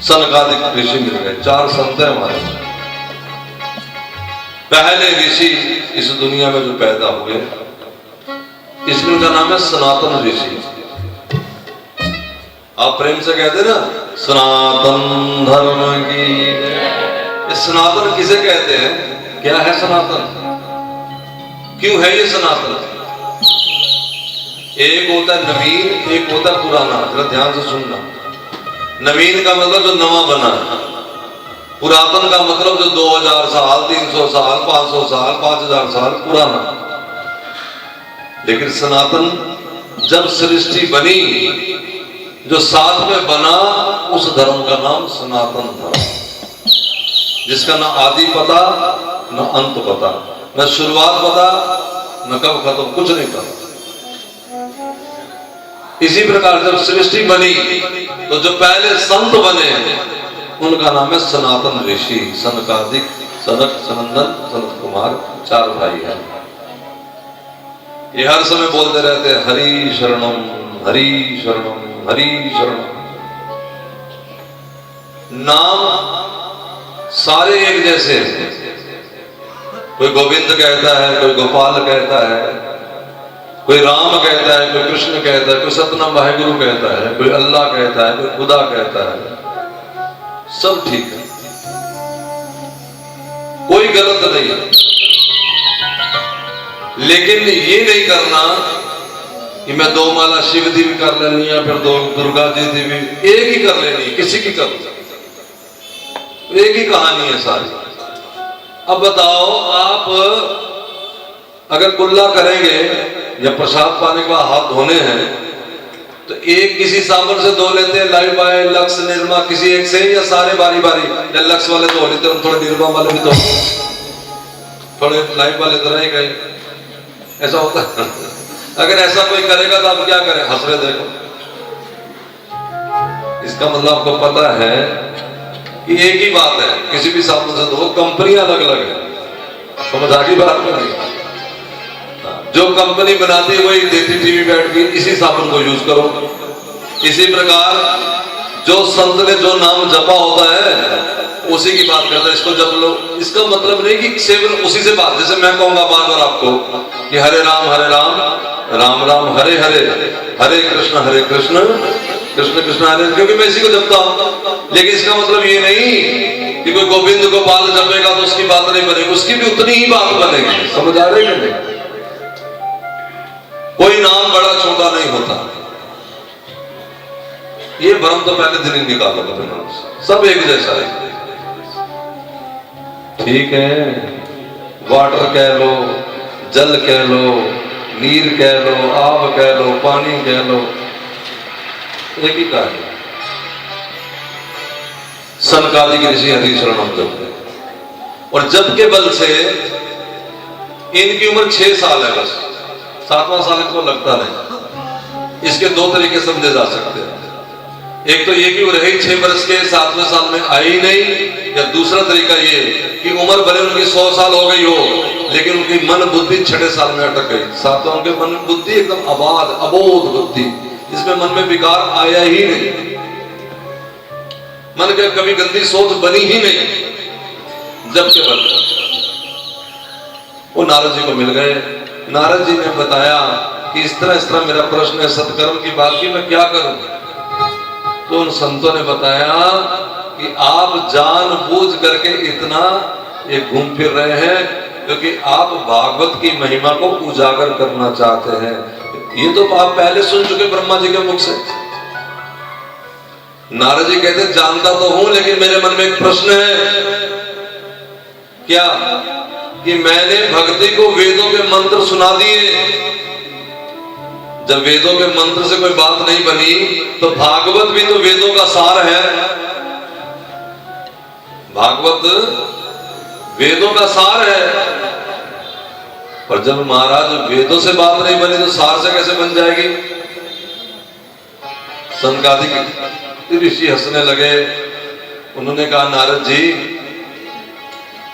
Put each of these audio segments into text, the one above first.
सनकादिक ऋषि मिल गए। 4 संत हैं हमारे। पहले ऋषि इस दुनिया में जो पैदा हुए, इसलिए उनका नाम है सनातन ऋषि। आप प्रेम से कहते ना सनातन धर्म की। सनातन किसे कहते हैं? क्या है सनातन? क्यों है ये सनातन? एक होता है नवीन, एक होता है पुराना। जरा ध्यान से सुनना। नवीन का मतलब जो नवा बना है, पुरातन का मतलब जो 2000 साल, 300 साल, 500 साल, 5000 साल पुराना। लेकिन सनातन जब सृष्टि बनी, जो साथ में बना, उस धर्म का नाम सनातन धर्म, जिसका ना आदि पता न अंत पता, न शुरुआत पता न कब खत्म, कुछ नहीं पता। इसी प्रकार जब सृष्टि बनी तो जो पहले संत बने उनका नाम है सनातन ऋषि। सनकादिक, सनक, सनंदन, सनत कुमार 4 भाई हैं। ये हर समय बोलते रहते हैं हरि शरणम, हरि शरणम, हरि शरणम। नाम सारे एक जैसे हैं। कोई गोविंद कहता है, कोई गोपाल कहता है, कोई राम कहता है, कोई कृष्ण कहता है, कोई सतनाम वाहेगुरु कहता है, कोई अल्लाह कहता है, कोई खुदा कहता है। सब ठीक है, कोई गलत नहीं है। लेकिन ये नहीं करना कि मैं 2 माला शिव जी भी कर लेनी है, फिर 2 दुर्गा जी भी, एक ही कर लेनी है, किसी की कर लो, एक ही कहानी है सारी। अब बताओ, आप अगर कुल्ला करेंगे या प्रसाद पाने के बाद हाथ धोने हैं तो एक किसी साबुन से धो लेते हैं, लाइफ बॉय, लक्स, निरमा, किसी एक से, या सारे बारी बारी? या लक्स वाले धो लेते हैं, थोड़े निरमा वाले भी धो, थोड़े लाइफ वाले तो रह गए। ऐसा होता है? अगर ऐसा कोई करेगा तो आप क्या करें? हंस रहे देखो। इसका मतलब आपको पता है कि एक ही बात है, किसी भी साबुन से धो, कंपनियां अलग अलग है। समझ आ गई बात में? नहीं। जो कंपनी बनाती है वही देती टीवी बैठ के, इसी साबुन को यूज करो। इसी प्रकार जो संत ने जो नाम जपा होता है उसी की बात करता है, इसको जप लो। इसका मतलब नहीं कि केवल उसी से बात, जैसे मैं कहूंगा बार बार आपको कि हरे राम, राम राम हरे हरे, हरे कृष्ण कृष्ण कृष्ण हरे, क्योंकि मैं इसी को जपता हूं। लेकिन इसका मतलब ये नहीं कि कोई गोविंद गोपाल जपेगा तो उसकी बात नहीं बनेगी, उसकी भी उतनी ही बात बनेगी। समझ आ रही है? कोई नाम बड़ा छोटा नहीं होता। ये भ्रम तो पहले दिन ही निकालो, सब एक जैसा है। ठीक है, वाटर कह लो, जल कह लो, नीर कह लो, आग कह लो, पानी कह लो, एक ही कहानी। सनकादिक ऋषि हरि शरणम जपते, और जप के बल से इनकी उम्र 6 साल है, बस 7वां साल इनको लगता नहीं। इसके 2 तरीके समझे जा सकते हैं। एक तो ये कि वो रहे 6 वर्ष के, 7वें साल में आई नहीं, या दूसरा तरीका ये कि उम्र भले उनकी 100 साल हो गई हो, लेकिन उनकी मन बुद्धि 6ठे साल में अटक गई। 7वां उनके मन बुद्धि एकदम अबाध, अबोध बुद्धि, जिसमें मन में विकार आया ही नहीं, मन के कभी गंदी सोच बनी ही नहीं। जब के बल वो नारद जी को मिल गए। नारद जी ने बताया कि इस तरह मेरा प्रश्न है, सत्कर्म की बात की, मैं क्या करूं? तो उन संतों ने बताया कि आप जानबूझ करके इतना ये घूम फिर रहे हैं क्योंकि आप भागवत की महिमा को उजागर करना चाहते हैं। ये तो आप पहले सुन चुके ब्रह्मा जी के मुख से। नारद जी कहते जानता तो हूं, लेकिन मेरे मन में एक प्रश्न है। क्या? कि मैंने भक्ति को वेदों के मंत्र सुना दिए। जब वेदों के मंत्र से कोई बात नहीं बनी तो भागवत भी तो वेदों का सार है। भागवत वेदों का सार है, और जब महाराज वेदों से बात नहीं बनी तो सार से कैसे बन जाएगी? सनकादिक ऋषि हंसने लगे। उन्होंने कहा नारद जी,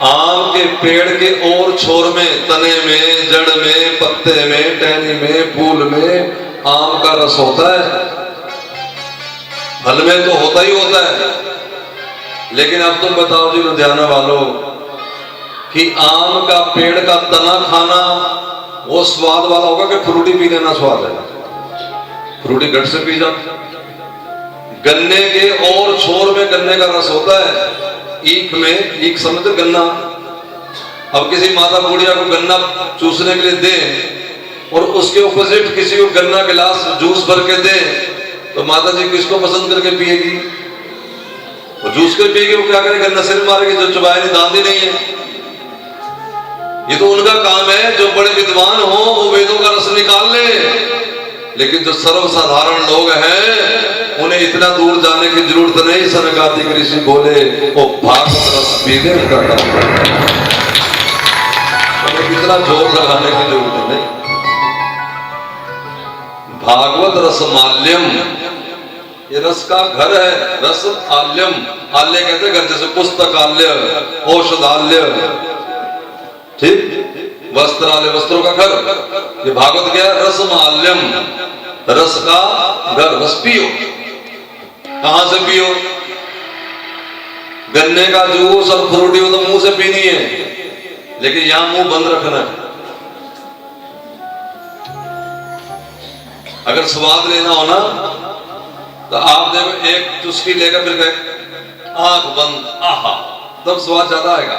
आम के पेड़ के और छोर में, तने में, जड़ में, पत्ते में, टहनी में, फूल में आम का रस होता है। फल में तो होता ही होता है, लेकिन अब तुम बताओ जी लुधियाना वालों कि आम का पेड़ का तना खाना वो स्वाद वाला होगा कि फ्रूटी पी लेना स्वाद है? फ्रूटी गट से पी जाओ। गन्ने के और छोर में गन्ने का रस होता है, ईख में, ईख समझते गन्ना। अब किसी माता बुढ़िया को गन्ना चूसने के लिए दे और उसके ऑपोजिट किसी को गन्ना गिलास जूस भर के दे, तो माता जी किसको पसंद करके पिएगी? वो जूस कर पिएगी। वो क्या करेगी? गन्ना सिर मारेगी, जो चुबाए नहीं दांती नहीं है। ये तो उनका काम है, जो बड़े विद्वान हो वो वेदों का रस निकाल ले। लेकिन जो सर्वसाधारण लोग हैं उन्हें इतना दूर जाने की जरूरत नहीं। सनकादिक ऋषि बोले वो भागवत रस पी ले, उनका काम। इतना जोर लगाने की जरूरत नहीं। भागवत रसमाल्यम, ये रस का घर है। रस आल्यम, आल्य कहते घर, जैसे पुस्तकाल्य, औषधाल्य, ठीक, वस्त्रालय, वस्त्रों का घर। ये भागवत क्या है? रसमाल्यम, रस का घर। रस पियो। कहां से पियो? गन्ने का जूस और फ्रूटी हो तो मुंह से पीनी है, लेकिन यहां मुंह बंद रखना है। अगर स्वाद लेना हो ना तो आप देखो, एक चुस्की लेकर फिर कहे आंख बंद, आहा, तब स्वाद ज्यादा आएगा।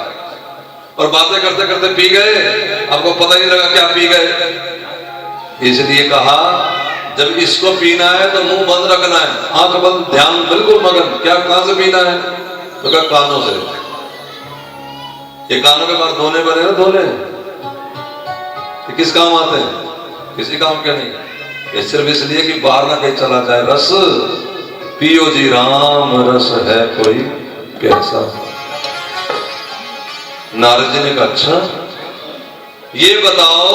और बातें करते करते पी गए, आपको पता ही नहीं लगा क्या पी गए। इसलिए कहा जब इसको पीना है तो मुंह बंद रखना है, आंख बंद, ध्यान बिल्कुल मगन। क्या, कहां से पीना है? तो क्या, कानों से। ये कानों के बाद धोने बने ना, धोने ये किस काम आते हैं? किसी काम के नहीं। ये सिर्फ इसलिए कि बाहर ना कहीं चला जाए। रस पियो जी राम, रस है कोई कैसा। नारद जी ने कहा अच्छा ये बताओ,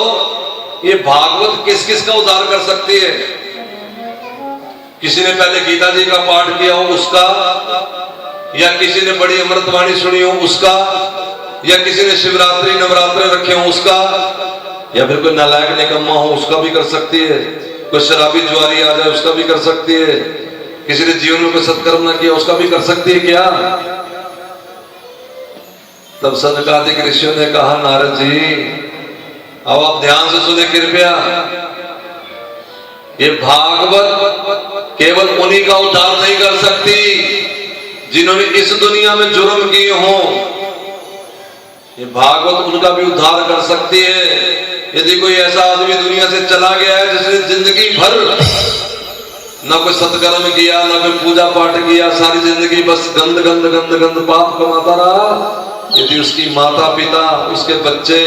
ये भागवत किस किस का उद्धार कर सकती है? किसी ने पहले गीता जी का पाठ किया हो उसका, या किसी ने बड़ी अमृतवाणी सुनी हो उसका, या किसी ने शिवरात्रि नवरात्रि रखे हो उसका, या फिर कोई नालायक निकम्मा हो उसका भी कर सकती है। कोई शराबी जुआरी आ जाए उसका भी कर सकती है। किसी ने जीवन में कोई सत्कर्म ना किया उसका भी कर सकती है क्या? तब सनकादिक ऋषियों ने कहा नारद जी अब आप ध्यान से सुने कृपया। ये भागवत केवल उन्हीं का उद्धार नहीं कर सकती जिन्होंने इस दुनिया में जुर्म किए हों। ये भागवत उनका भी उद्धार कर सकती है। यदि कोई ऐसा आदमी दुनिया से चला गया है जिसने जिंदगी भर ना कोई सत्कर्म किया, ना कोई पूजा पाठ किया, सारी जिंदगी बस गंद गंद गंद गंद पाप कमाता रहा, यदि उसकी माता पिता, उसके बच्चे,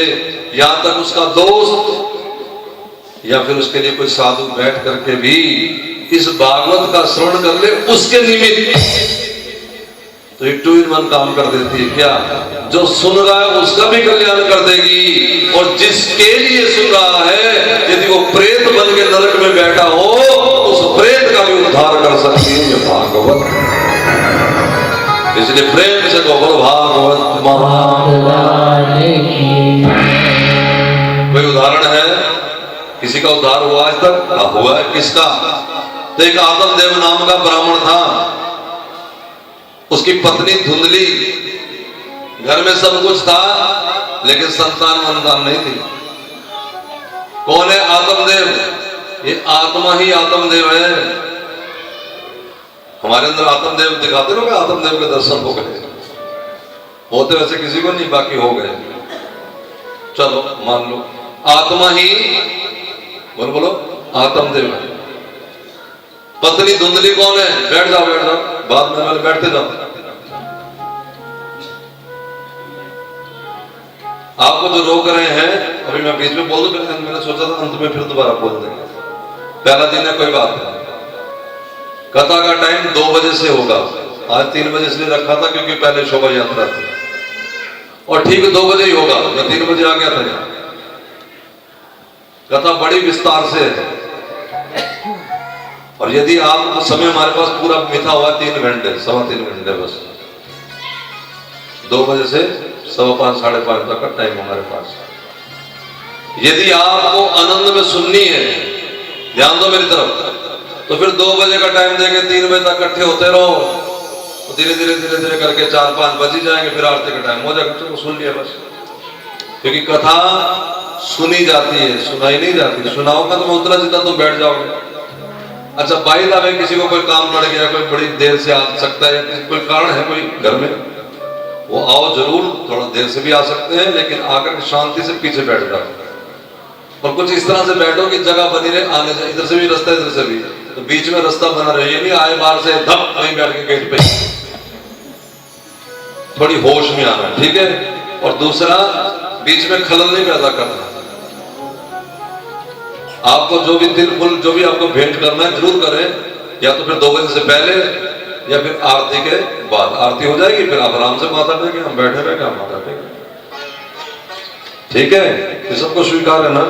यहां तक उसका दोस्त या फिर उसके लिए कोई साधु बैठ करके भी इस भागवत का श्रवण कर ले उसके निमित्त, तो ये 2 in 1 काम कर देती है। क्या? जो सुन रहा है उसका भी कल्याण कर देगी, और जिसके लिए सुन रहा है यदि वो प्रेत बन के नरक में बैठा हो उस प्रेत का भी उद्धार कर सकती है ये भागवत। इसलिए प्रेम से बोलो भागवत महाराज की। कोई उदाहरण है किसी का उद्धार हुआ आज तक? हुआ है। किसका? तो एक आत्मदेव नाम का ब्राह्मण था, उसकी पत्नी धुंधली, घर में सब कुछ था लेकिन संतान वंतान नहीं थी। कौन है आत्मदेव? ये आत्मा ही आत्मदेव है। हमारे अंदर आत्मदेव दिखाते लोग, आत्मदेव के दर्शन हो गए, होते वैसे किसी को नहीं, बाकी हो गए। चलो मान लो आत्मा ही, बोलो बोलो, आत्मदेव है। पत्नी धुंधली कौन है? बैठ जाओ बैठ जाओ, बाद में वाले बैठते जाओ। आपको जो रोक रहे हैं, अभी मैं बीच में बोल दूं, मैंने सोचा था अंत में फिर दोबारा बोल देंगे। पहला दिन है, कोई बात नहीं। कथा का टाइम 2 बजे से होगा। आज 3 बजे इसलिए रखा था क्योंकि पहले शोभा यात्रा थी, और ठीक 2 बजे ही होगा। मैं 3 बजे आ गया था। कथा बड़ी विस्तार से है, और यदि आप समय हमारे पास पूरा मिथा हुआ 3 घंटे, 3.25 घंटे बस। 2 बजे से 5:15 साढ़े 5 तक का टाइम हमारे पास। यदि आपको आनंद में सुननी है, ध्यान दो मेरी तरफ, तो फिर 2 बजे का टाइम देके 3 बजे तक इकट्ठे होते रहो। धीरे धीरे धीरे धीरे करके 4-5 बज ही जाएंगे, फिर आरती का टाइम हो जाएगा, चलो सुन लिया बस। क्योंकि कथा सुनी जाती है, सुनाई नहीं जाती। सुनाओगे तो मैं उतना जितना तुम बैठ जाओगे। अच्छा बाई दा में किसी को कोई काम पड़ गया, कोई बड़ी देर से आ सकता है, कोई कारण है कोई घर में, वो आओ जरूर, थोड़ा देर से भी आ सकते हैं, लेकिन आकर शांति से पीछे बैठ जाओ। और कुछ इस तरह से बैठो कि जगह बनी रहे, आने से इधर से भी रास्ता, इधर से भी, तो बीच में रास्ता बना रहे। ये नहीं आए बाहर से धप वहीं बैठ के गेट पे, थोड़ी होश में आना, ठीक है। और दूसरा, बीच में खलल नहीं पैदा करना। आपको जो भी दिल फुल, जो भी आपको भेंट करना है जरूर करें, या तो फिर 2 बजे से पहले या फिर आरती के बाद। आरती हो जाएगी, फिर आप आराम से माथा टेके, हम बैठे रहेंगे, हम माथा टेके, ठीक है। ये सबको स्वीकार है ना,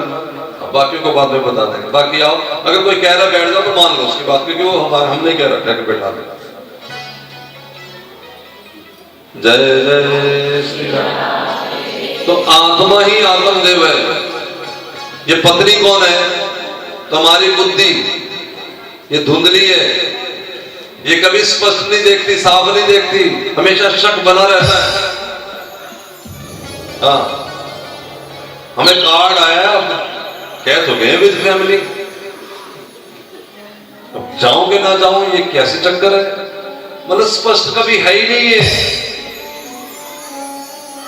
बाकी को बाद में बता देंगे। बाकी आओ, अगर कोई कह रहा बैठ जाओ तो मान लो उसकी बात, क्योंकि वो हमारे, हम नहीं कह रखा कि बैठा दे। जय जय श्री राम। तो आत्मा ही आत्मदेव है। ये पत्नी कौन है? तुम्हारी बुद्धि। ये धुंधली है, ये कभी स्पष्ट नहीं देखती, साफ नहीं देखती, हमेशा शक बना रहता है। हाँ, हमें कार्ड आया, कह तो गए विद फैमिली, जाऊं कि ना जाऊं, ये कैसे चक्कर है? मतलब स्पष्ट कभी है ही नहीं है।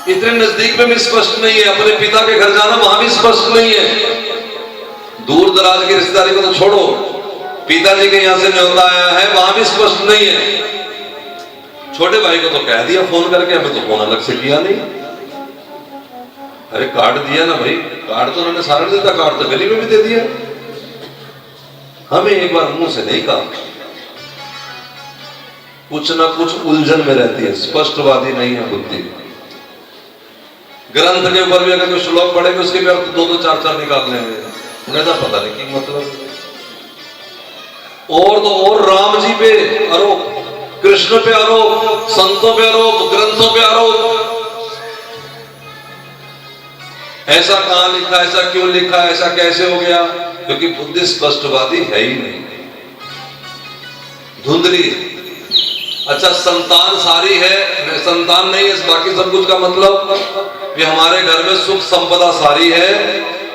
इतने नजदीक में भी स्पष्ट नहीं है, अपने पिता के घर जाना वहां भी स्पष्ट नहीं है। दूर दराज की रिश्तेदारी को तो छोड़ो, पिताजी के यहां से न्योता आया है, वहां भी स्पष्ट नहीं है। छोटे भाई को तो कह दिया फोन करके, हमें तो फोन अलग से किया नहीं। अरे कार्ड दिया ना भाई, कार्ड तो उन्होंने सारा दिया, कार्ड तो गली में भी दे दिया, हमें एक बार मुंह से नहीं कहा। कुछ ना कुछ उलझन में रहती है, स्पष्टवादी नहीं है बुद्धि। ग्रंथ के ऊपर भी अगर कोई श्लोक पढ़ेगा, उसके भी अर्थ 2-2, 4-4 निकालने में उन्हें तो पता नहीं कि मतलब। और तो और राम जी पे आरोप, कृष्ण पे आरोप, संतों पे आरोप, ग्रंथों पे आरोप। ऐसा कहां लिखा, ऐसा क्यों लिखा, ऐसा कैसे हो गया? क्योंकि बुद्धि स्पष्टवादी है ही नहीं, धुंधली। अच्छा संतान सारी है, संतान नहीं है, बाकी सब कुछ का मतलब कि हमारे घर में सुख संपदा सारी है,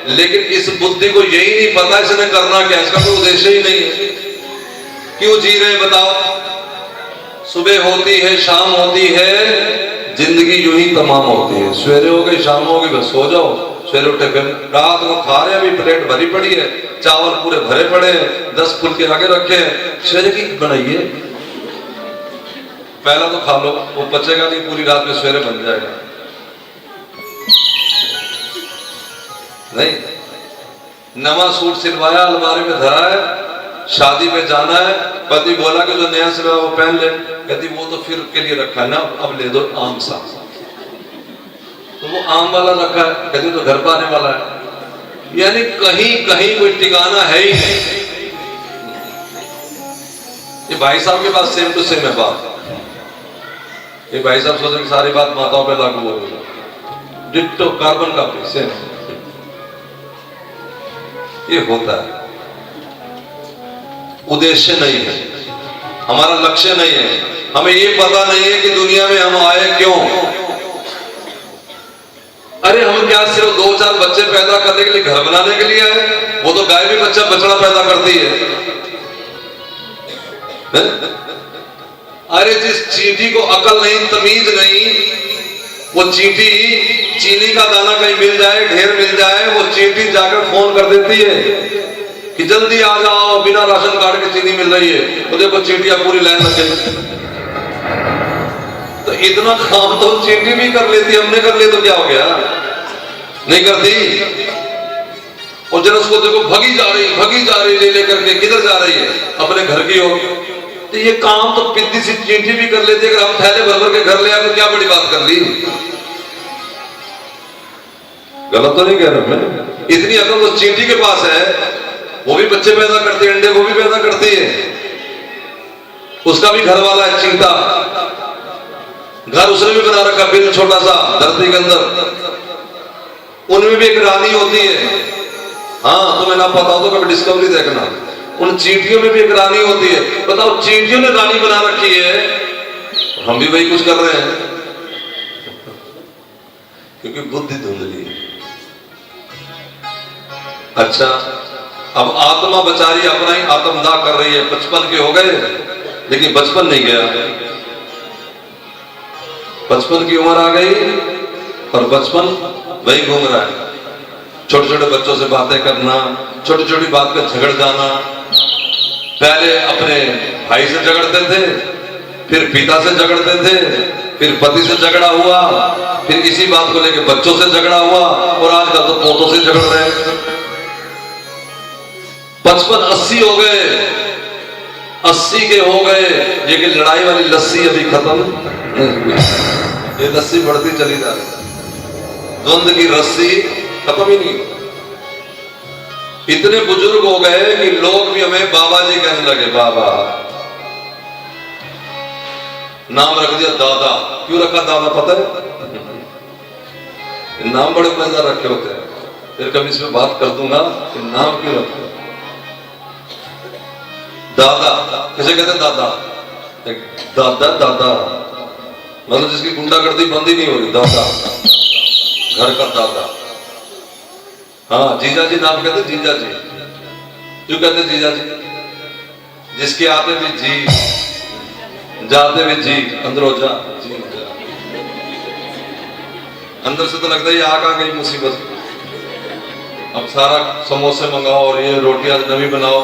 लेकिन इस बुद्धि को यही नहीं पता इसने करना क्या, इसका कोई उद्देश्य ही नहीं है। क्यों जी रहे बताओ? सुबह होती है, शाम होती है, जिंदगी यूं ही तमाम होती है। सवेरे हो गई, शाम हो गई, बस सो जाओ, सवेरे उठे फिर रात को खा रहे हैं, अभी प्लेट भरी पड़ी है, चावल पूरे भरे पड़े हैं, 10 फुल के आगे रखे हैं, सवेरे की बनाइए, पहला तो खा लो, वो बचेगा नहीं, पूरी रात में सवेरे बन जाएगा। नहीं, नवा सूट सिलवाया, अलमारी में धरा है, शादी पे जाना है, पति बोला कि जो नया सिलवाया वो पहन ले, कहती वो तो फिर के लिए रखा है ना, अब ले दो आम सा, तो वो आम वाला रखा है, कहती तो घर पर आने वाला है। यानी कहीं कहीं कोई ठिकाना है ही नहीं। ये भाई साहब के पास सेम टू सेम है बात। ये भाई साहब सोच रहे सारी बात माताओं पे लागू हो गई, डिट्टो कार्बन कॉपी सेम। ये होता है, उद्देश्य नहीं है, हमारा लक्ष्य नहीं है, हमें ये पता नहीं है कि दुनिया में हम आए क्यों। अरे हम क्या सिर्फ 2-4 बच्चे पैदा करने के लिए, घर बनाने के लिए आए? वो तो गाय भी बच्चा बछड़ा पैदा करती है। अरे जिस चींटी को अकल नहीं, तमीज नहीं, वो चींटी चीनी का दाना कहीं मिल जाए, ढेर मिल जाए, वो चींटी जाकर फोन कर देती है कि जल्दी आ जाओ, बिना राशन कार्ड के चीनी मिल रही है। तो देखो चींटियां पूरी लाइन लग गई। तो इतना काम तो चींटी भी कर लेती, हमने कर लिया तो क्या हो गया? नहीं करती। और जब उसको देखो भगी जा रही ले लेकर के, किधर जा रही है? अपने घर की ओर। तो ये काम तो पिद्दी सी चींटी भी कर लेती है। अगर हम थैले भर भर के घर ले आए तो क्या बड़ी बात कर ली? गलत तो नहीं कह रहा मैं? इतनी अकल तो चींटी के पास है, वो भी बच्चे पैदा करती है, अंडे वो भी पैदा करती है, उसका भी घर वाला है चींटा, घर उसने भी बना रखा बिल छोटा सा धरती के अंदर, उनमें भी एक रानी होती है। हाँ तुम्हें ना पता हो तो कभी डिस्कवरी देखना, उन चींटियों में भी एक रानी होती है। बताओ चींटियों ने रानी बना रखी है, हम भी वही कुछ कर रहे हैं, क्योंकि बुद्धि धुंधली है। अच्छा, अब आत्मा बेचारी अपना ही आत्मदाह कर रही है। 55 के हो गए लेकिन बचपन नहीं गया। 55 की उम्र आ गई और बचपन वही घूम रहा है। छोटे छोटे बच्चों से बातें करना, छोटी छोटी बात पर झगड़ जाना। पहले अपने भाई से झगड़ते थे, फिर पिता से झगड़ते थे, फिर पति से झगड़ा हुआ, फिर इसी बात को लेकर बच्चों से झगड़ा हुआ और आजकल तो पोतों से झगड़ रहे हैं। 55-80 हो गए, 80 के हो गए, लेकिन लड़ाई वाली लस्सी अभी खत्म नहीं हुई। ये लस्सी बढ़ती चली जा रही है, द्वंद की रस्सी खत्म ही नहीं। इतने बुजुर्ग हो गए कि लोग भी हमें बाबा जी कहने लगे। बाबा नाम रख दिया दादा। क्यों रखा दादा पता है? नाम बड़े मजेदार रखे होते हैं, फिर कभी इसमें बात कर दूंगा कि नाम क्यों रखते हैं। दादा किसे कहते हैं? दादा। दादा दादा मतलब जिसकी गुंडागर्दी बंद ही नहीं हो रही, दादा, घर का दादा। हाँ, जीजा जी नाम कहते, जीजा जी। क्यों कहते जीजा जी? जिसके आते भी जी, जाते भी जी, अंदरों जा जी, अंदर से तो लगता है ये आ गई मुसीबत। अब सारा समोसे मंगाओ और ये रोटियां नवी बनाओ।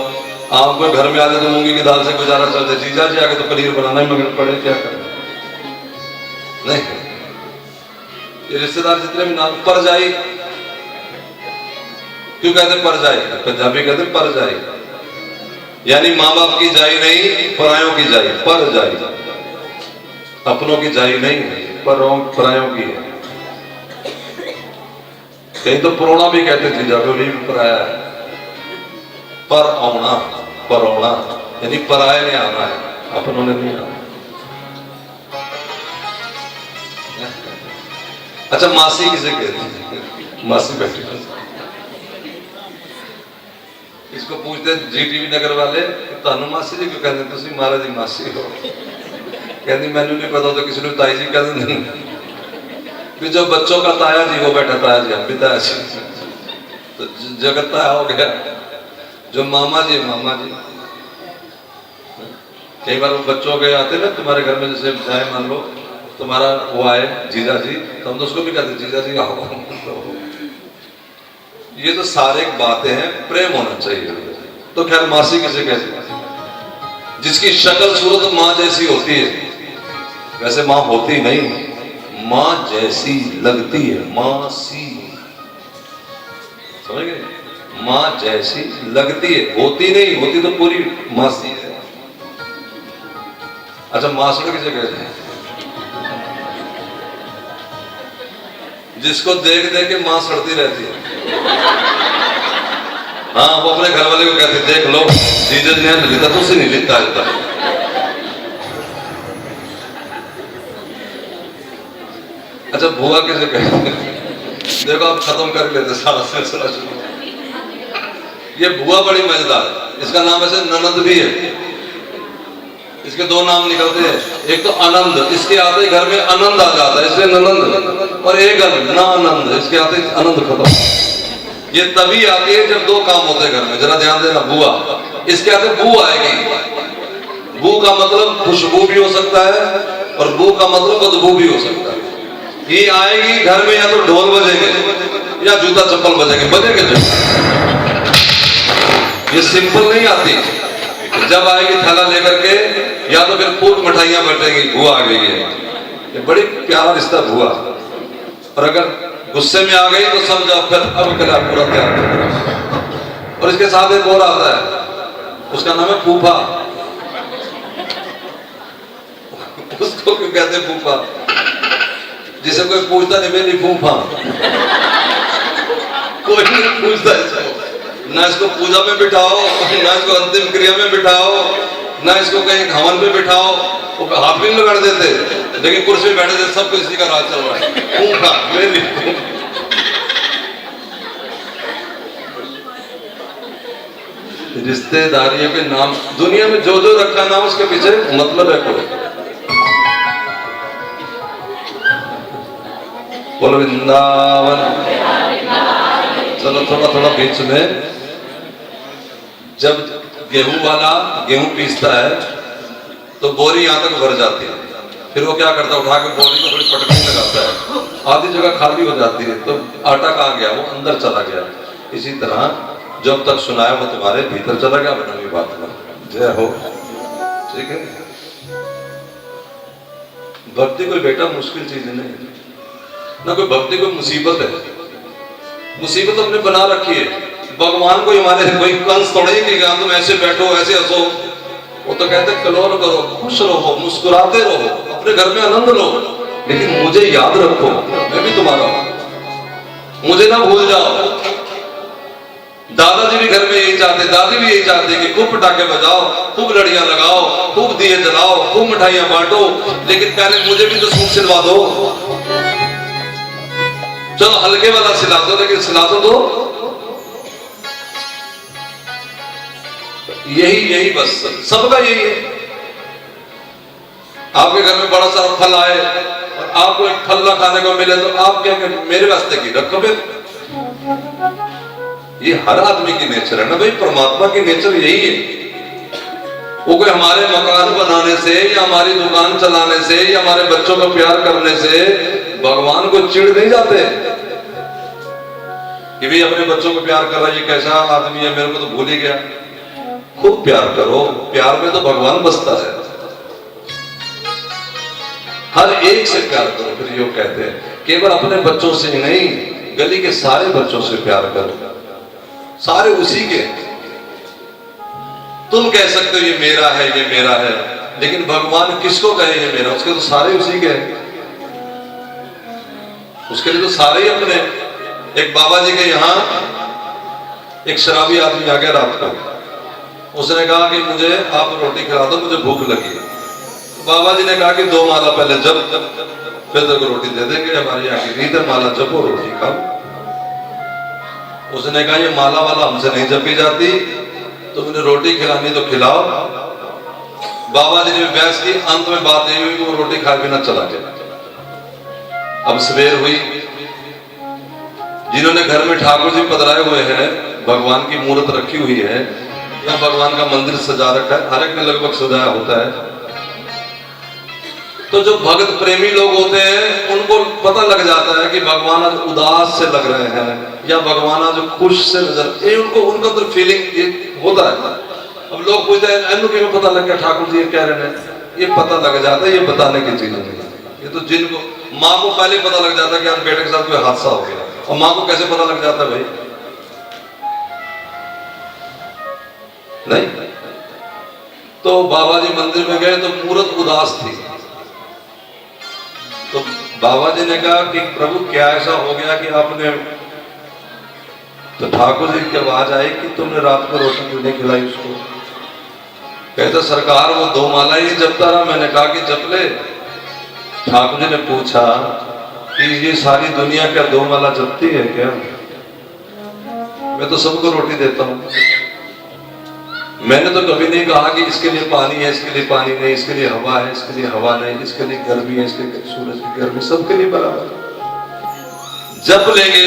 आपको घर में आ जाए तो मूंगी की दाल से गुजारा चलते, जीजा जी आगे तो पनीर बनाना ही मगर पड़े, क्या करें? नहीं, ये रिश्तेदार जितने भी नाम पर जाई। क्यों कहते पर जाई? पंजाबी कहते पर जाई, यानी माँ बाप की जाई नहीं, परायों की जाई। पर जाई अपनों की जाई नहीं, परायों की है। कहीं तो पुरोना भी कहते जीजा को, भी पराया है। पर आना, पर आना यानी पराये ने आना है, अपनों ने नहीं आना। अच्छा, मासी किसे कहते हैं? मासी बैठी, इसको पूछते जीटीवी नगर वाले, तानू मासी जी क्यों कहते? तुसी महाराज जी मासी हो। कहती मैनू नहीं पता तो किसी ने ताई जी कह देंगे। जो बच्चों का ताया जी वो बैठा ताया जी, हम भी ताया जी, तो जगत ताया हो गया। जो मामा जी, मामा जी। कई बार वो बच्चों के आते ना तुम्हारे घर में, जैसे जाए मान लो तुम्हारा वो आए जीजा जी, तो हम तो उसको भी कहते जीजा जी आओ। ये तो सारे बातें हैं, प्रेम होना चाहिए। तो खैर मासी किसे कहते हैं? जिसकी शक्ल सूरत माँ जैसी होती है, वैसे माँ होती नहीं, माँ जैसी लगती है। मासी, समझ गए? माँ जैसी लगती है, होती नहीं, होती तो पूरी मासी है। अच्छा, मासड़ किसे कहते हैं? जिसको देख देख के मां सड़ती रहती है। हाँ, वो अपने घर वाले को कहते देख लो जीजा जी ने लिखा तो उसे नहीं लिखता है। अच्छा, बुआ किसे कहते हैं? देखो आप खत्म कर लेते सारा सिलसिला शुरू। ये बुआ बड़ी मजेदार है। इसका नाम ऐसे ननद भी है। इसके दो नाम निकलते हैं, एक तो आनंद, इसके आते घर में आनंद आ जाता है इसलिए ननंद, और एक ना आनंद, इसके आते आनंद खत्म। ये तभी आती है जब दो काम होते हैं घर में। जरा ध्यान देना, बुआ, इसके आते बू आएगी। बू का मतलब खुशबू भी हो सकता है और बू का मतलब बदबू भी हो सकता है। ये आएगी घर में, या तो ढोल बजेंगे या जूता चप्पल बजेंगे, बजेंगे। ये सिंपल नहीं आती। जब आएगी थैला लेकर के, या तो फिर फूल मिठाइयां बटेंगी, बुआ आ गई है। ये बड़ी प्यारा रिश्ता बुआ। और अगर गुस्से में आ गई तो समझो फिर अब कला पूरा तैयार। और इसके साथ एक और आता है, उसका नाम है फूफा। उसको क्यों कहते हैं फूफा? जिसे कोई पूछता नहीं मेरी फूफा, कोई नहीं पूछता इसको। ना इसको पूजा में बिठाओ, ना इसको अंतिम क्रिया में बिठाओ, ना इसको कहीं हवन में बिठाओ। वो हाथ भी नहीं लगा देते, लेकिन कुर्सी में बैठे थे, सबको इसी का राज चल रहा है। फूफा, मेरी रिश्तेदारियों के नाम दुनिया में जो जो रखा नाम उसके पीछे मतलब है कोई। बोल वृंदावन। चलो थोड़ा थोड़ा बीच में, जब गेहूं वाला गेहूं पीसता है तो बोरी यहां तक भर जाती है, फिर वो क्या करता है, उठा के बोरी को थोड़ी पटकनी लगाता है, आधी जगह खाली हो जाती है, तो आटा कहाँ गया, वो अंदर चला गया। इसी तरह जब तक सुनाया वो तुम्हारे भीतर चला गया, बना बात में जय हो। ठीक है, भक्ति कोई बेटा मुश्किल चीज नहीं है ना, कोई भक्ति कोई मुसीबत है। मुसीबत हमने बना रखी है, भगवान को हमारे कोई कंस थोड़ा ही कि तुम ऐसे बैठो ऐसे हंसो, वो तो कहते कलोल करो, खुश रहो, मुस्कुराते रहो, अपने घर में आनंद लो, लेकिन मुझे याद रखो, मैं भी तुम्हारा हूं, मुझे ना भूल जाओ। दादाजी भी घर में यही चाहते, दादी भी यही चाहते कि खूब पटाखे बजाओ, खूब लड़ियां लगाओ, खूब दिए जलाओ, खूब मिठाइयां बांटो, लेकिन पहले मुझे भी तो सूट सिलवा दो। चलो हल्के वाला सिला दो, लेकिन सिला तो दो। यही बस सबका यही है। आपके घर में बड़ा सारा फल आए और आपको एक फल ना खाने को मिले तो आप क्या करें, मेरे वास्ते की रखो फिर। ये हर आदमी की नेचर है ना भाई, परमात्मा की नेचर यही है। वो कोई हमारे मकान बनाने से या हमारी दुकान चलाने से या हमारे बच्चों को प्यार करने से भगवान को चिढ़ नहीं जाते कि भाई अपने बच्चों को प्यार कर रहा है, ये कैसा आदमी है, मेरे को तो भूल ही गया। खूब प्यार करो, प्यार में तो भगवान बसता है। हर एक से प्यार करो। फिर यो कहते हैं केवल अपने बच्चों से ही नहीं, गली के सारे बच्चों से प्यार करो, सारे उसी के। तुम कह सकते हो ये मेरा है, ये मेरा है, लेकिन भगवान किसको कहे ये मेरा, उसके तो सारे उसी के, उसके लिए तो सारे ही अपने। एक बाबा जी के यहाँ एक शराबी आदमी आ गया रात को, उसने कहा कि मुझे आप रोटी खिला दो, मुझे भूख लगी। तो बाबा जी ने कहा कि 2 माला पहले जप, फिर तेरे को रोटी दे देंगे, हमारी यहाँ की रीत है, माला जपो रोटी खाओ। उसने कहा ये माला वाला हमसे नहीं जपी जाती, तो मुझे रोटी खिलानी तो खिलाओ। बाबा जी ने बहस की, अंत में बात यही हुई कि वो रोटी खाए बिना चला गया। अब सवेर हुई, जिन्होंने घर में ठाकुर जी पधराए हुए हैं, भगवान की मूर्त रखी हुई है या भगवान का मंदिर सजा रखा है, हर एक ने लगभग सजाया होता है। तो जो भगत प्रेमी लोग होते हैं उनको पता लग जाता है कि भगवान आज उदास से लग रहे हैं या भगवान आज खुश से नजर, ये उनको तो फीलिंग होता है। अब लोग पूछते हैं एनु क्यों पता लग गया ठाकुर जी ये कह रहे हैं, ये पता लग जाता है, ये बताने की चीज नहीं है। ये तो जिनको माँ को पहले पता लग जाता है कि आज बेटे के साथ कोई हादसा हो गया, और माँ को कैसे पता लग जाता है भाई? नहीं। तो बाबा जी मंदिर में गए तो मूर्त उदास थी, तो बाबा जी ने कहा कि प्रभु क्या ऐसा हो गया कि आपने, तो ठाकुर जी की आवाज आई कि तुमने रात को रोटी क्यों नहीं खिलाई उसको। कहते सरकार वो 2 माला ही जपता रहा। मैंने कहा कि जप ले। ठाकुर जी ने पूछा कि ये सारी दुनिया क्या 2 माला जपती है क्या? मैं तो सबको रोटी देता हूं। मैंने तो कभी नहीं कहा कि इसके लिए पानी है, इसके लिए पानी नहीं, इसके लिए हवा है, इसके लिए हवा नहीं, इसके लिए गर्मी है, इसके लिए सूरज की गर्मी, सबके लिए बराबर। जप लेंगे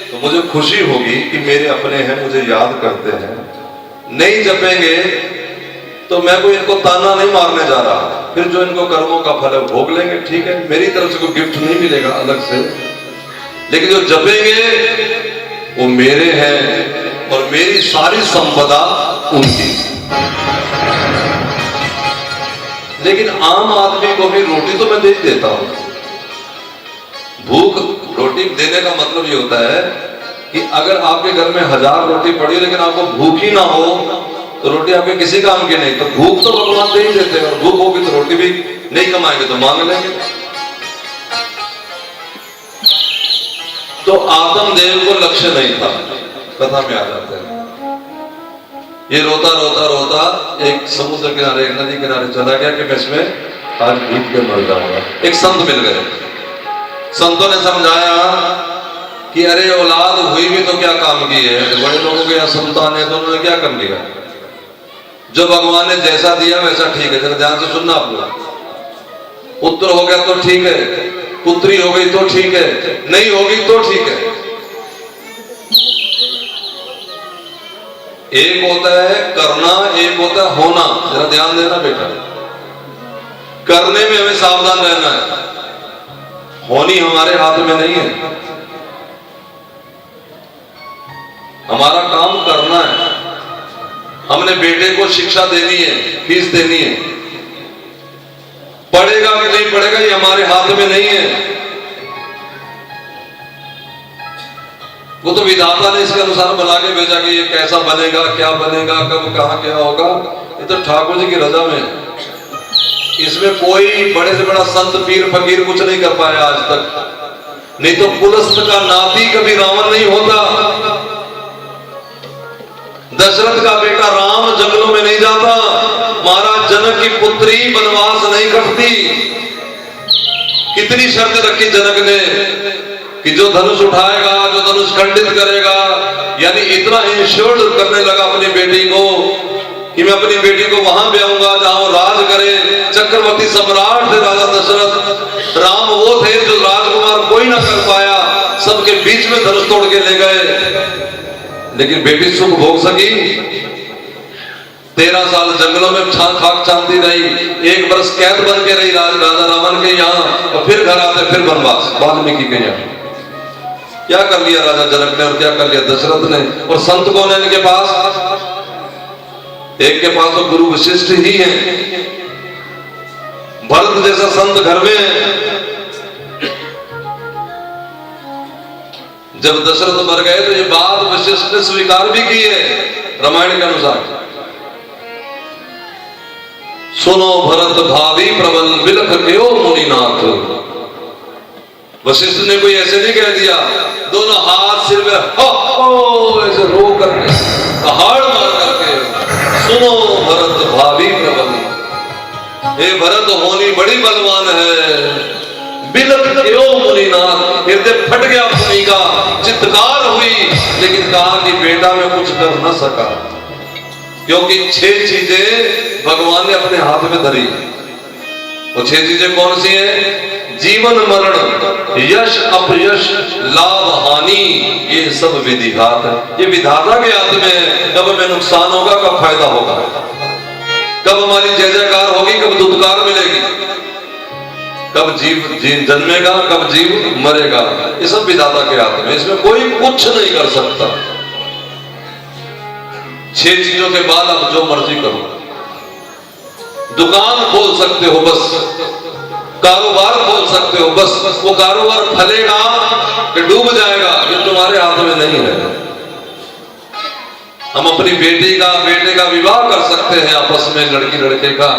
तो मुझे खुशी होगी कि मेरे अपने हैं, मुझे याद करते हैं। नहीं जपेंगे तो मैं कोई इनको ताना नहीं मारने जा रहा, फिर जो इनको कर्मों का फल है भोग लेंगे, ठीक है, मेरी तरफ से कोई गिफ्ट नहीं मिलेगा अलग से। लेकिन जो जपेंगे वो मेरे हैं और मेरी सारी संपदा उनकी। लेकिन आम आदमी को भी रोटी तो मैं दे देता हूं। भूख रोटी देने का मतलब ये होता है कि अगर आपके घर में 1000 रोटी पड़ी हो लेकिन आपको भूख ही ना हो तो रोटी आपके किसी काम की नहीं। तो भूख तो भगवान दे ही देते हैं, और भूख होगी तो रोटी भी नहीं कमाएंगे तो मांग लेंगे। तो आत्मदेव को लक्ष्य नहीं था, कथा में आ जाते हैं। ये रोता रोता रोता एक समुद्र किनारे, एक नदी किनारे चला गया कि मैं इसमें आज भूख के मर जाऊंगा। एक संत मिल गए, संतों ने समझाया कि अरे औलाद हुई भी तो क्या काम की है, बड़े लोगों के यहाँ संतान है तो उन्होंने क्या कर लिया? जो भगवान ने जैसा दिया वैसा ठीक है, जरा ध्यान से सुनना आप लोग। पुत्र हो गया तो ठीक है, पुत्री हो गई तो ठीक है, नहीं होगी तो ठीक है। एक होता है करना, एक होता है होना। जरा ध्यान देना बेटा, करने में हमें सावधान रहना है, होनी हमारे हाथ में नहीं है। हमारा काम करना है, हमने बेटे को शिक्षा देनी है, फीस देनी है, पढ़ेगा कि नहीं पढ़ेगा ये हमारे हाथ में नहीं है। वो तो विधाता ने इसके अनुसार बना के भेजा कि ये कैसा बनेगा, क्या बनेगा, कब कहां क्या होगा, ये तो ठाकुर जी की रजा में है। इसमें कोई बड़े से बड़ा संत पीर फकीर कुछ नहीं कर पाया आज तक। नहीं तो पुलस्त का नाती कभी रावण नहीं होता। दशरथ का बेटा राम जंगलों में नहीं जाता। महाराज जनक की पुत्री वनवास नहीं करती। कितनी शर्त रखी जनक ने कि जो धनुष उठाएगा, जो धनुष खंडित करेगा, यानी इतना इंश्योर्ड करने लगा अपनी बेटी को कि मैं अपनी बेटी को वहां ब्याऊंगा जहां राज करे। चक्रवर्ती सम्राट थे राजा दशरथ। राम वो थे जो राजकुमार कोई ना कर पाया, सबके बीच में धनुष तोड़ के ले गए, लेकिन बेटी सुख भोग सकी। 13 साल जंगलों में खाक छानती रही, 1 वर्ष कैद बन के रही राजा रावण के यहाँ, और फिर घर आते फिर वनवास वाल्मीकि के यहाँ। क्या कर लिया राजा जनक ने और क्या कर लिया दशरथ ने। और संत कौन है इनके पास? एक के पास तो गुरु वशिष्ठ ही है, भरत जैसा संत घर में है। जब दशरथ मर गए तो ये बात वशिष्ठ ने स्वीकार भी की है रामायण के अनुसार। सुनो भरत भावी प्रबल बिलख क्यों मुनिनाथ। वशिष्ठ ने कोई ऐसे नहीं कह दिया, दोनों हाथ सिर में ऐसे रो करके, पहाड़ मार करके, सुनो भरत भावी प्रबल, हे भरत होनी बड़ी बलवान है। बिलख क्यों मुनिनाथ, हृदय फट गया मुनि का, चित्कार हुई, लेकिन कहा कि बेटा मैं कुछ कर न सका, क्योंकि 6 चीजें भगवान ने अपने हाथ में धरी। वो 6 चीजें कौन सी हैं? जीवन मरण, यश अपयश, लाभ हानि, ये सब विधिघात है। ये विधाता के हाथ में है। कब हमें नुकसान होगा, कब फायदा होगा, कब हमारी जय जयकार होगी, कब दुत्कार मिलेगी, कब जीव जन्मेगा, कब जीव मरेगा, ये सब विधाता के हाथ में। इसमें कोई कुछ नहीं कर सकता। 6 चीजों के बाद आप जो मर्जी करो। दुकान खोल सकते हो बस, कारोबार खोल सकते हो बस, वो कारोबार फलेगा कि डूब जाएगा ये तुम्हारे हाथ में नहीं है। हम अपनी बेटे का विवाह कर सकते हैं आपस में, लड़की लड़के का,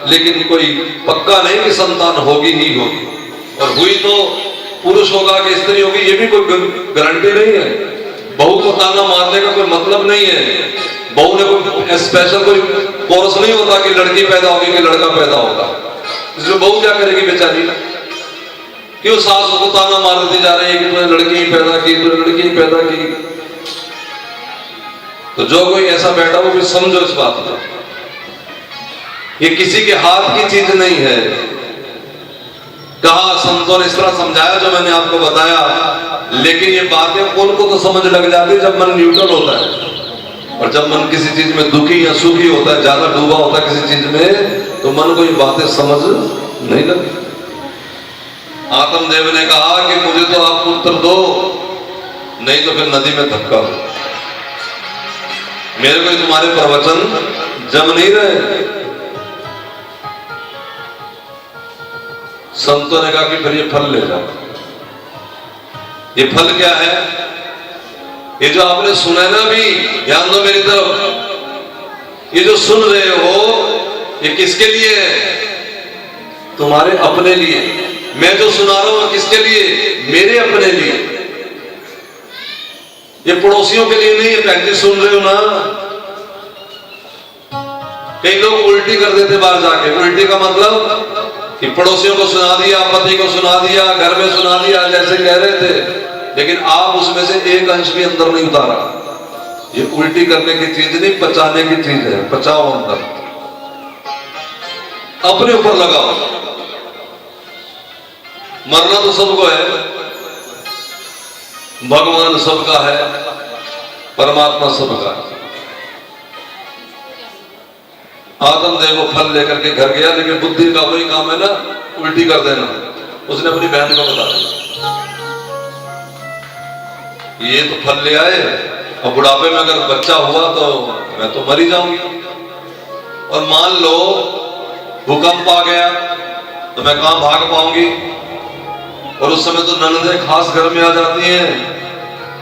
लेकिन कोई पक्का नहीं कि संतान होगी ही होगी, और हुई तो पुरुष होगा कि स्त्री होगी ये भी कोई गारंटी नहीं है। बहू को ताना मारने का कोई मतलब नहीं है। बहू ने कोई स्पेशल कोई कोर्स नहीं होता कि लड़की पैदा होगी कि लड़का पैदा होगा। इसमें बहू क्या करेगी बेचारी? क्यों सास को ताना मारती जा रही है कि तूने लड़की ही पैदा की, तूने लड़की ही पैदा की। तो जो कोई ऐसा बैठा वो भी समझो इस बात को, ये किसी के हाथ की चीज नहीं है। कहा संतों ने इस तरह समझाया जो मैंने आपको बताया, लेकिन ये बातें उनको तो समझ लग जाती है जब मन न्यूट्रल होता है। और जब मन किसी चीज में दुखी या सुखी होता है, ज्यादा डूबा होता है किसी चीज में, तो मन को ये बातें समझ नहीं लगती। आत्मदेव ने कहा कि मुझे तो आप पुत्र दो, नहीं तो फिर नदी में धक्का दो। मेरे को तुम्हारे प्रवचन जम नहीं रहे। संतों ने कहा कि फिर ये फल ले जाओ। ये फल क्या है? ये जो आपने सुना ना, भी ध्यान दो मेरी तरफ, ये जो सुन रहे हो ये किसके लिए है? तुम्हारे अपने लिए। मैं जो सुना रहा हूं किसके लिए? मेरे अपने लिए। ये पड़ोसियों के लिए नहीं है। पहले सुन रहे हो ना, कई लोग उल्टी कर देते बाहर जाके। उल्टी का मतलब कि पड़ोसियों को सुना दिया, पति को सुना दिया, घर में सुना दिया जैसे कह रहे थे, लेकिन आप उसमें से एक अंश भी अंदर नहीं उतारा। ये उल्टी करने की चीज नहीं, पचाने की चीज है। पचाओ अंदर, अपने ऊपर लगाओ। मरना तो सबको है, भगवान सबका है, परमात्मा सबका है। आदम देव वो फल लेकर के घर गया, लेकिन बुद्धि का वही काम है ना, उल्टी कर देना। उसने अपनी बहन को बता दिया ये तो फल ले आए, और बुढ़ापे में अगर बच्चा हुआ तो मैं तो मर ही जाऊंगी, और मान लो भूकंप आ गया तो मैं कहां भाग पाऊंगी, और उस समय तो ननदें खास घर में आ जाती हैं,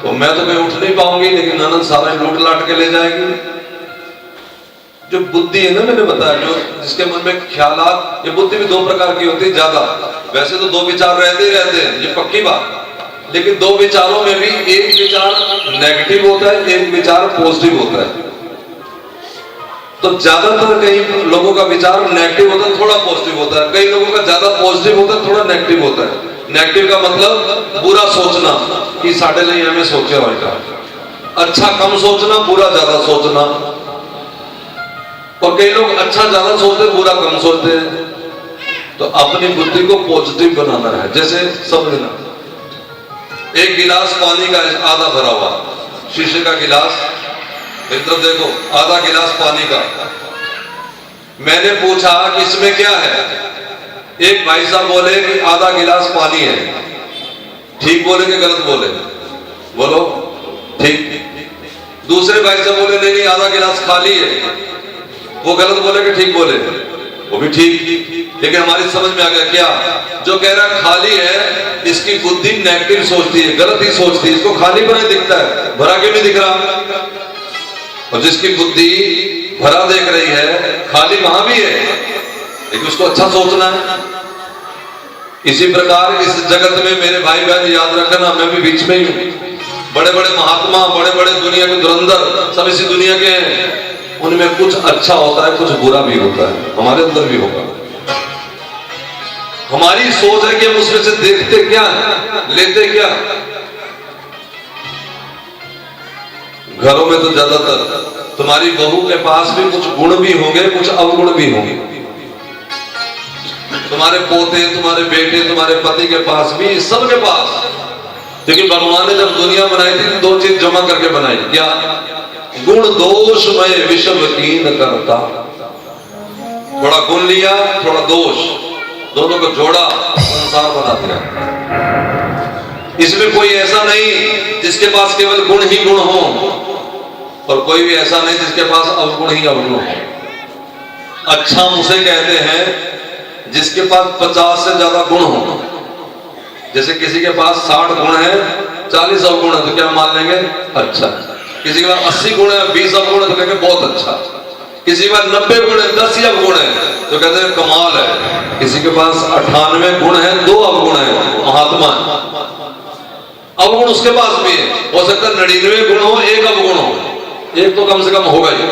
तो मैं तो कहीं उठ नहीं पाऊंगी, लेकिन ननद सारा लूट लाट के ले जाएगी। जो बुद्धि है ना, मैंने बताया, जो जिसके मन में ख्यालात, ये बुद्धि भी दो प्रकार की होती है ज्यादा। वैसे तो दो विचार रहते ही रहते हैं, ये पक्की बात, लेकिन दो विचारों में भी एक विचार नेगेटिव होता है, एक विचार पॉजिटिव होता है। तो ज्यादातर कई लोगों का विचार नेगेटिव होता है, थोड़ा पॉजिटिव होता है, कई लोगों का ज्यादा पॉजिटिव होता है, थोड़ा नेगेटिव होता है। नेगेटिव का मतलब बुरा सोचना कि साढ़े लिए हमें सोचे होगा, अच्छा कम सोचना, बुरा ज्यादा सोचना। और कई लोग अच्छा ज्यादा सोचते, बुरा कम सोचते हैं। तो अपनी बुद्धि को पॉजिटिव बनाना है। जैसे समझना, एक गिलास पानी का आधा भरा हुआ, शीशे का गिलास, मित्र देखो, आधा गिलास पानी का। मैंने पूछा कि इसमें क्या है? एक भाई साहब बोले कि आधा गिलास पानी है। ठीक बोले कि गलत बोले? बोलो ठीक। दूसरे भाई साहब बोले नहीं नहीं, आधा गिलास खाली है। वो गलत बोले कि ठीक बोले? वो भी ठीक। लेकिन हमारी समझ में आ गया क्या, जो कह रहा खाली है इसकी बुद्धि नेगेटिव सोचती है, गलत ही सोचती है, इसको खाली भरा दिखता है, भरा क्यों नहीं दिख रहा। और जिसकी बुद्धि भरा देख रही है, खाली वहां भी है, लेकिन उसको अच्छा सोचना है। इसी प्रकार इस जगत में मेरे भाई बहन याद रखना, मैं भी बीच में ही हूं। बड़े बड़े महात्मा, बड़े बड़े दुनिया के धुरंधर सब इसी दुनिया के हैं। उनमें कुछ अच्छा होता है, कुछ बुरा भी होता है, हमारे अंदर भी होगा। हमारी सोच है कि हम उसमें से देखते क्या है, लेते क्या। घरों में तो ज्यादातर तुम्हारी बहू के पास भी कुछ गुण भी होंगे, कुछ अवगुण भी होंगे। तुम्हारे पोते, तुम्हारे बेटे, तुम्हारे पति के पास भी, सबके पास। क्योंकि भगवान ने जब दुनिया बनाई थी, दो चीज जमा करके बनाई। क्या? गुण दोषमय विषम कीन करता। थोड़ा गुण लिया, थोड़ा दोष, दोनों को जोड़ा, संसार बना दिया। इसमें कोई ऐसा नहीं जिसके पास केवल गुण ही गुण हो, और कोई भी ऐसा नहीं जिसके पास अवगुण ही अवगुण हो। अच्छा उसे कहते हैं जिसके पास 50 से ज्यादा गुण हो। जैसे किसी के पास 60 गुण है, 40 अवगुण है, तो क्या मान लेंगे? अच्छा। किसी के पास 80 गुण है, 20 अवगुण है, तो कहेंगे बहुत अच्छा। किसी के पास 90 गुण है, 10 ही अवगुण है, तो कहते हैं कमाल है। किसी के पास 98 गुण है, 2 अवगुण है, महात्मा है। अवगुण उसके पास भी है, हो सकता है 99 गुण हो, 1 अवगुण हो, एक तो कम से कम होगा ही।